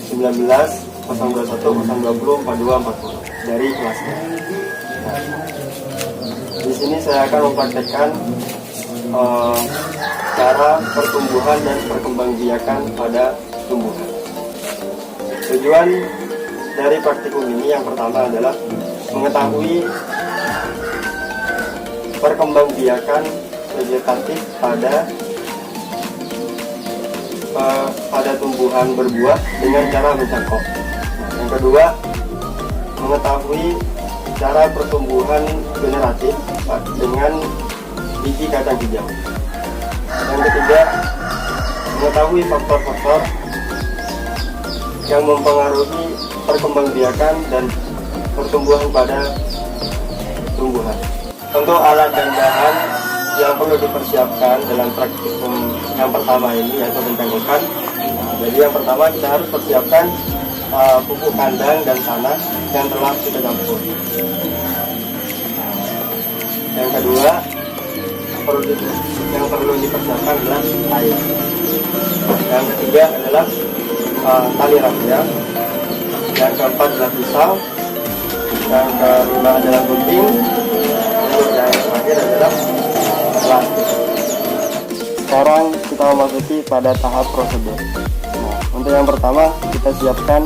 19 021 020 42 40 dari kelasnya. Nah, di sini saya akan mempraktekkan cara pertumbuhan dan perkembangbiakan pada tumbuhan. Tujuan dari praktikum ini yang pertama adalah mengetahui perkembangbiakan vegetatif pada tumbuhan berbuah dengan cara mencangkok. Nah, yang kedua, mengetahui cara pertumbuhan generatif dengan biji kacang hijau. Yang ketiga, mengetahui faktor-faktor yang mempengaruhi perkembangbiakan dan pertumbuhan pada tumbuhan. Untuk alat dan bahan yang perlu dipersiapkan dalam praktikum yang pertama ini yaitu pencangkokan. Jadi yang pertama kita harus persiapkan pupuk kandang dan tanah yang telah kita campur. Yang kedua, yang perlu dipersiapkan adalah air. Yang ketiga adalah tali rafia. Yang keempat adalah pisau. Yang kelima adalah gunting. Yang terakhir adalah plastik. Sekarang kita memasuki pada tahap prosedur. Nah, untuk yang pertama kita siapkan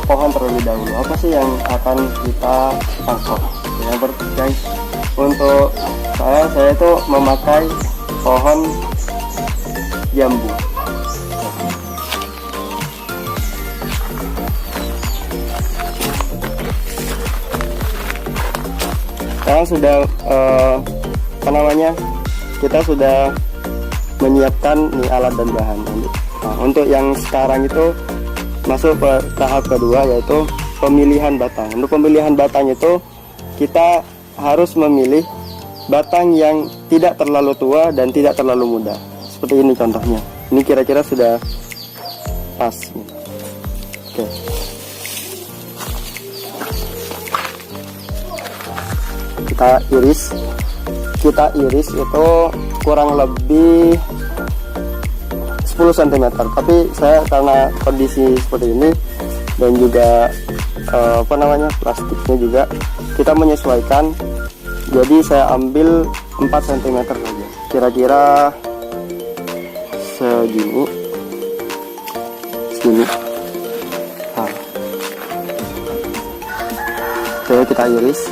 pohon terlebih dahulu. Apa sih yang akan kita cangkok? Untuk saya itu memakai pohon jambu. Sekarang sudah kita sudah menyiapkan nih alat dan bahan. Nah, untuk yang sekarang itu masuk ke tahap kedua yaitu pemilihan batang. Untuk pemilihan batang itu kita harus memilih batang yang tidak terlalu tua dan tidak terlalu muda. Seperti ini contohnya. Ini kira-kira sudah pas. Oke. Kita iris itu kurang lebih 10 cm. Tapi saya karena kondisi seperti ini dan juga plastiknya juga kita menyesuaikan. Jadi saya ambil 4 cm saja. Kira-kira segini. Nah. Oke, kita iris.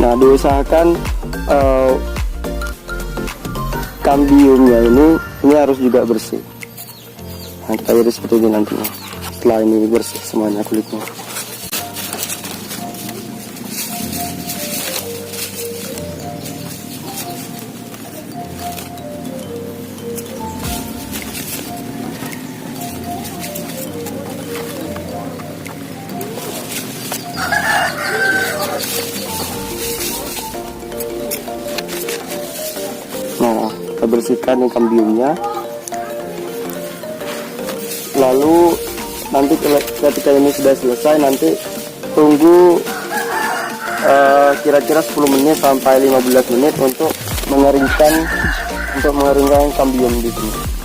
Nah, diusahakan kambiumnya ini harus juga bersih. Nah, kita iris seperti ini nantinya. Setelah ini bersih semuanya kulitnya. Kita bersihkan yang kambiumnya, lalu nanti ketika ini sudah selesai, nanti tunggu kira-kira 10 menit sampai 15 menit untuk mengeringkan kambium di sini.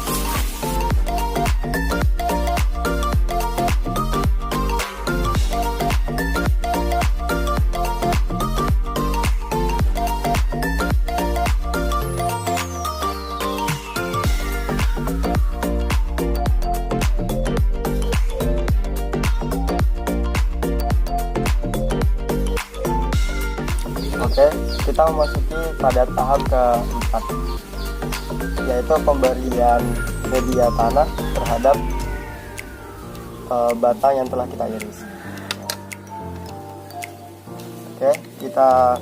Oke, kita memasuki pada tahap keempat, yaitu pemberian media tanah terhadap batang yang telah kita iris. Oke, kita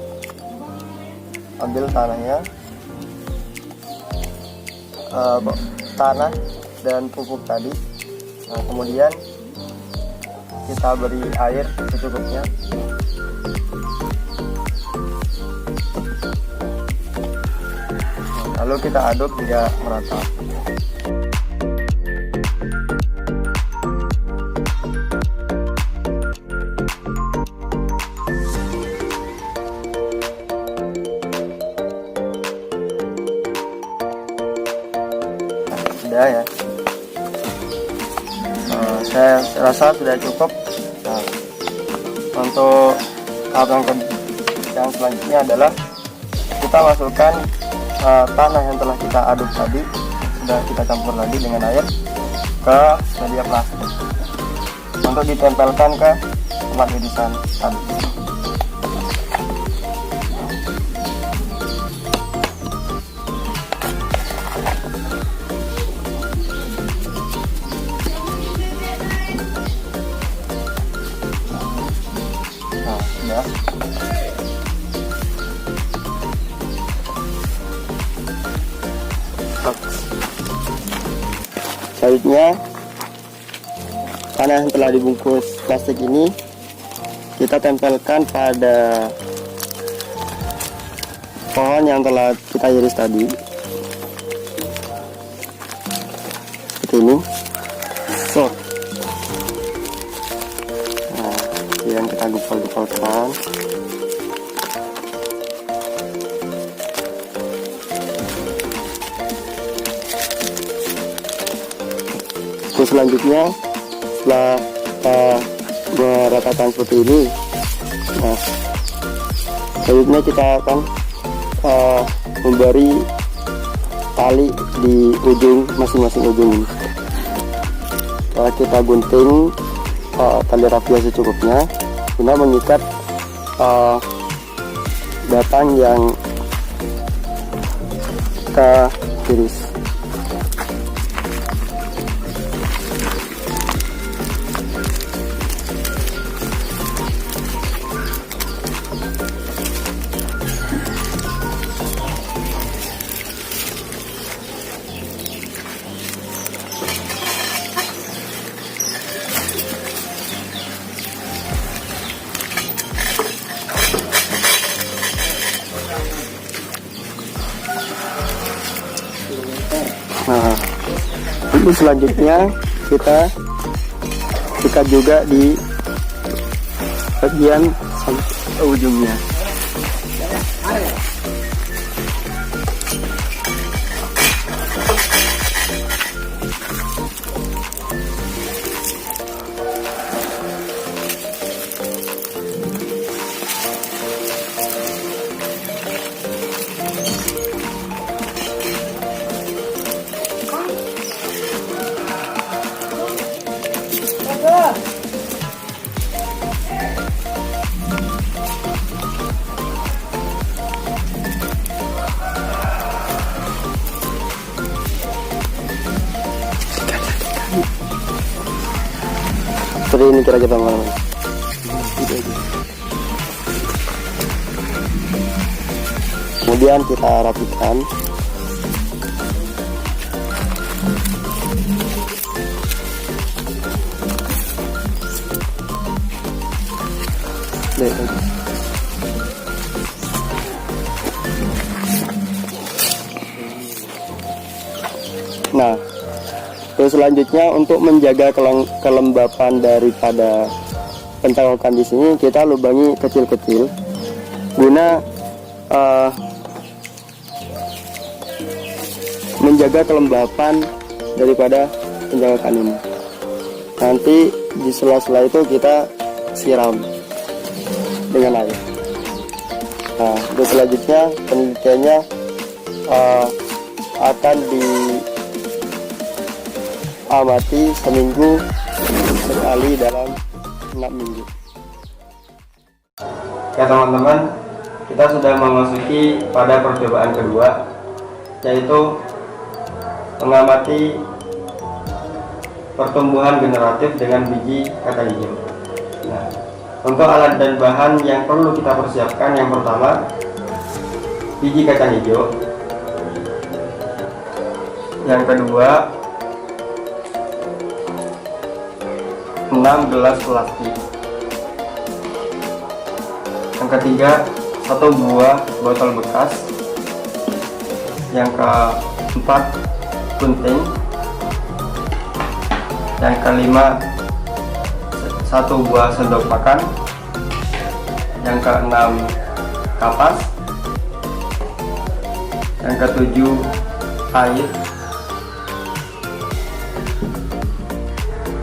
ambil tanahnya, tanah dan pupuk tadi. Nah, kemudian kita beri air secukupnya. Lalu kita aduk hingga merata. Sudah ya. Saya rasa sudah cukup. Nah, untuk tahap yang selanjutnya adalah kita masukkan tanah yang telah kita aduk tadi, sudah kita campur lagi dengan air ke media plastik untuk ditempelkan ke tempat irisan tadi. Nah, sudah. Selanjutnya, tanah yang telah dibungkus plastik ini kita tempelkan pada pohon yang telah kita iris tadi, seperti ini. Nah, kemudian kita gupal-gupalkan. Terus selanjutnya, setelah kita meratakan seperti ini, nah selanjutnya kita akan memberi tali di ujung masing-masing ujung ini. Kita gunting tali rafia secukupnya guna mengikat batang yang kita iris. Nah, untuk selanjutnya kita sikat juga di bagian ujungnya. Seperti ini kira-kira teman-teman. Kemudian kita rapikan. Nah, terus selanjutnya untuk menjaga kelembapan daripada pencalokan di sini, kita lubangi kecil-kecil guna menjaga kelembapan daripada pencalokan ini. Nanti di sela-sela itu kita siram dengan air. Nah, terus selanjutnya penelitiannya akan diamati seminggu sekali dalam 6 minggu. Ya teman-teman, kita sudah memasuki pada percobaan kedua, yaitu mengamati pertumbuhan generatif dengan biji kacang hijau. Nah, untuk alat dan bahan yang perlu kita persiapkan, yang pertama biji kacang hijau. Yang kedua, 6 gelas plastik. Yang ketiga, 1 buah botol bekas. Yang keempat, gunting. Yang kelima, 1 buah sendok makan. Yang keenam, kapas. Yang ketujuh, air.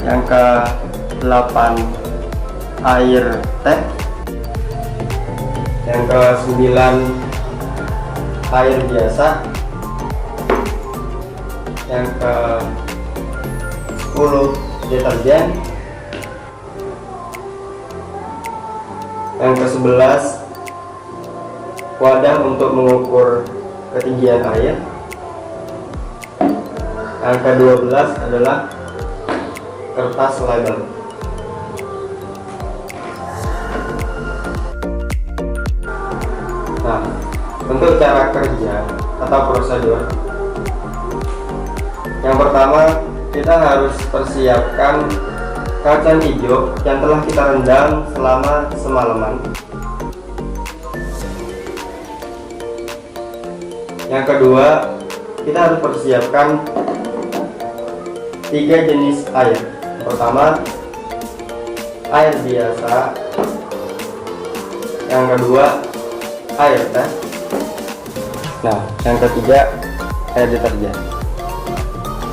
Yang ke-8, air teh. Yang ke-9, air biasa. Yang ke-10, deterjen. Yang ke-11, wadah untuk mengukur ketinggian air. Yang ke-12 adalah kertas label. Nah, untuk cara kerja atau prosedur, yang pertama kita harus persiapkan kacang hijau yang telah kita rendam selama semalaman. Yang kedua, kita harus persiapkan 3 jenis air. Pertama, air biasa. Yang kedua, air teh. Nah, yang ketiga, air deterjen.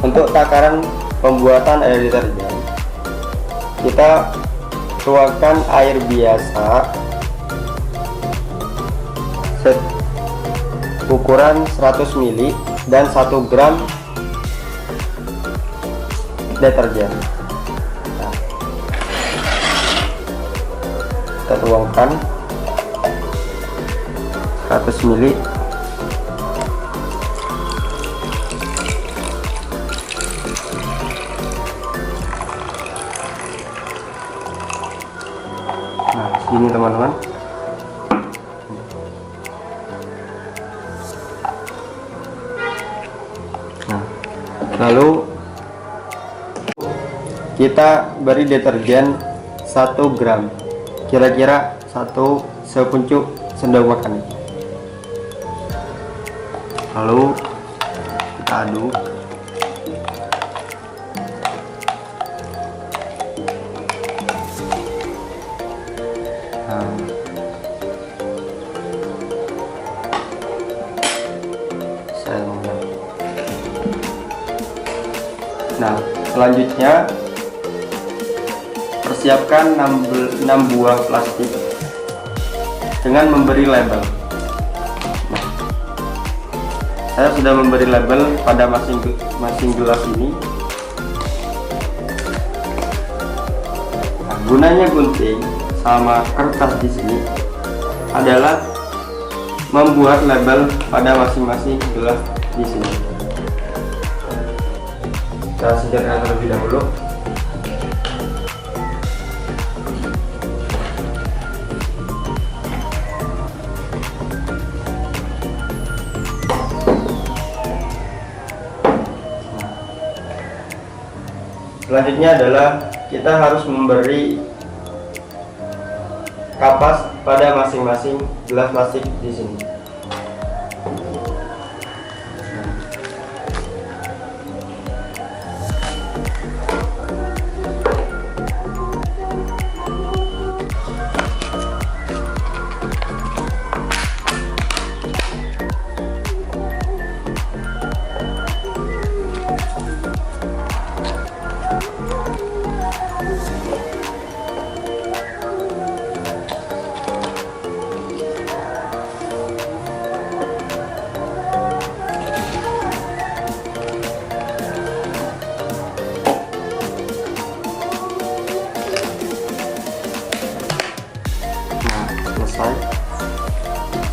Untuk takaran pembuatan air deterjen, kita tuangkan air biasa ukuran 100 ml dan 1 gram deterjen. Nah, kita tuangkan 100 ml. Nah, sini teman-teman. Nah, lalu kita beri deterjen 1 gram, kira-kira 1 sepucuk sendok makan. Lalu kita aduk. Nah, selanjutnya persiapkan 6 buah plastik dengan memberi label. Nah, saya sudah memberi label pada masing gelas ini. Nah, gunanya gunting sama kertas di sini adalah membuat label pada masing-masing gelas di sini. Kita singkirkan terlebih dahulu. Selanjutnya adalah kita harus memberi kapas pada masing-masing gelas plastik di sini.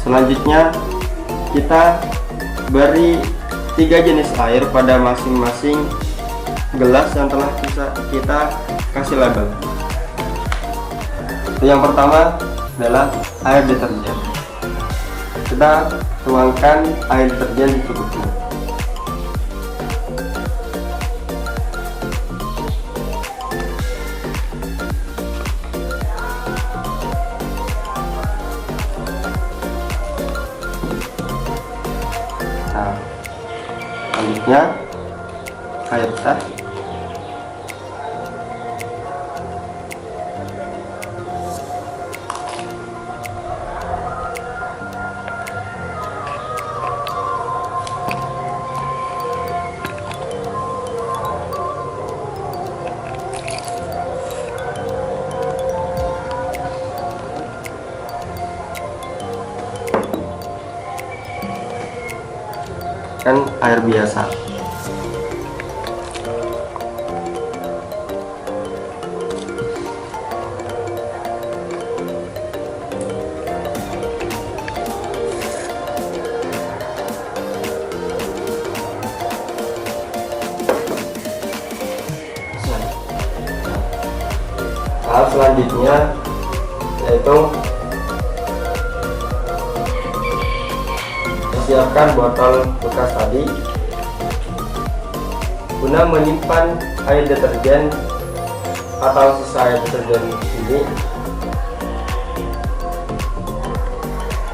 Selanjutnya kita beri 3 jenis air pada masing-masing gelas yang telah kita kasih label. Yang pertama adalah air deterjen. Kita tuangkan air deterjen di cukupnya. Selanjutnya air teh. Dan air biasa. Tahap selanjutnya yaitu siapkan botol bekas tadi guna menyimpan air deterjen atau sisa air deterjen ini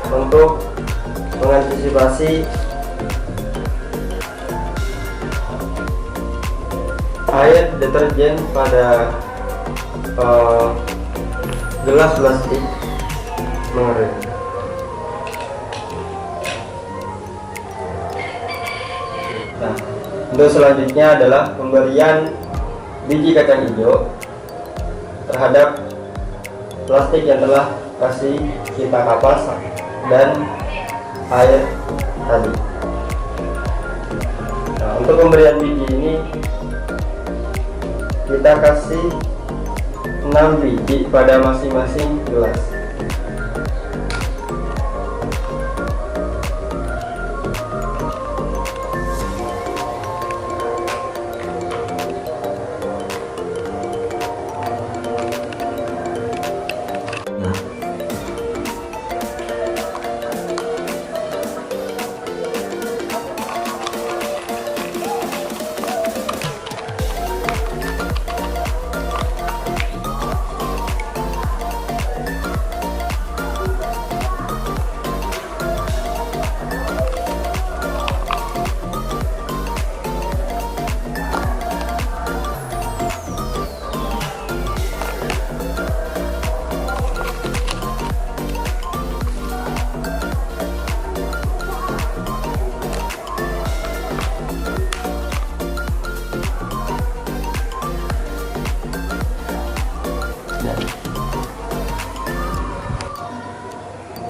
untuk mengantisipasi air deterjen pada gelas plastik mengering. Nah, untuk selanjutnya adalah pemberian biji kacang hijau terhadap plastik yang telah kasih kita kapas dan air tadi. Nah, untuk pemberian biji ini kita kasih 6 biji pada masing-masing gelas.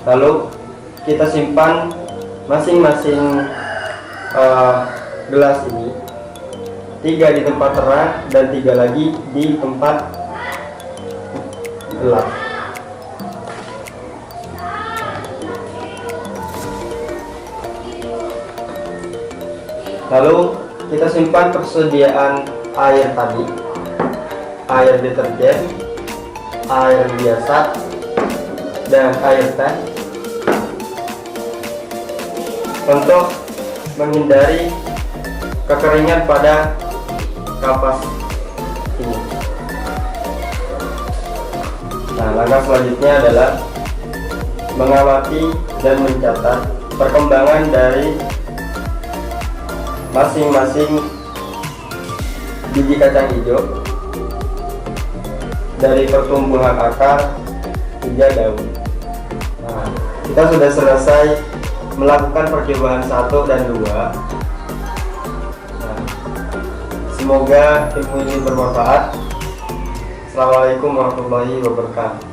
Lalu kita simpan masing-masing gelas ini, 3 di tempat terang dan 3 lagi di tempat gelap. Lalu kita simpan persediaan air tadi, air deterjen, air biasa, dan air teh untuk menghindari kekeringan pada kapas ini. Nah, langkah selanjutnya adalah mengamati dan mencatat perkembangan dari masing-masing biji kacang hijau dari pertumbuhan akar hingga daun. Nah, kita sudah selesai melakukan percobaan 1 dan 2. Nah, semoga ilmu ini bermanfaat. Assalamualaikum warahmatullahi wabarakatuh.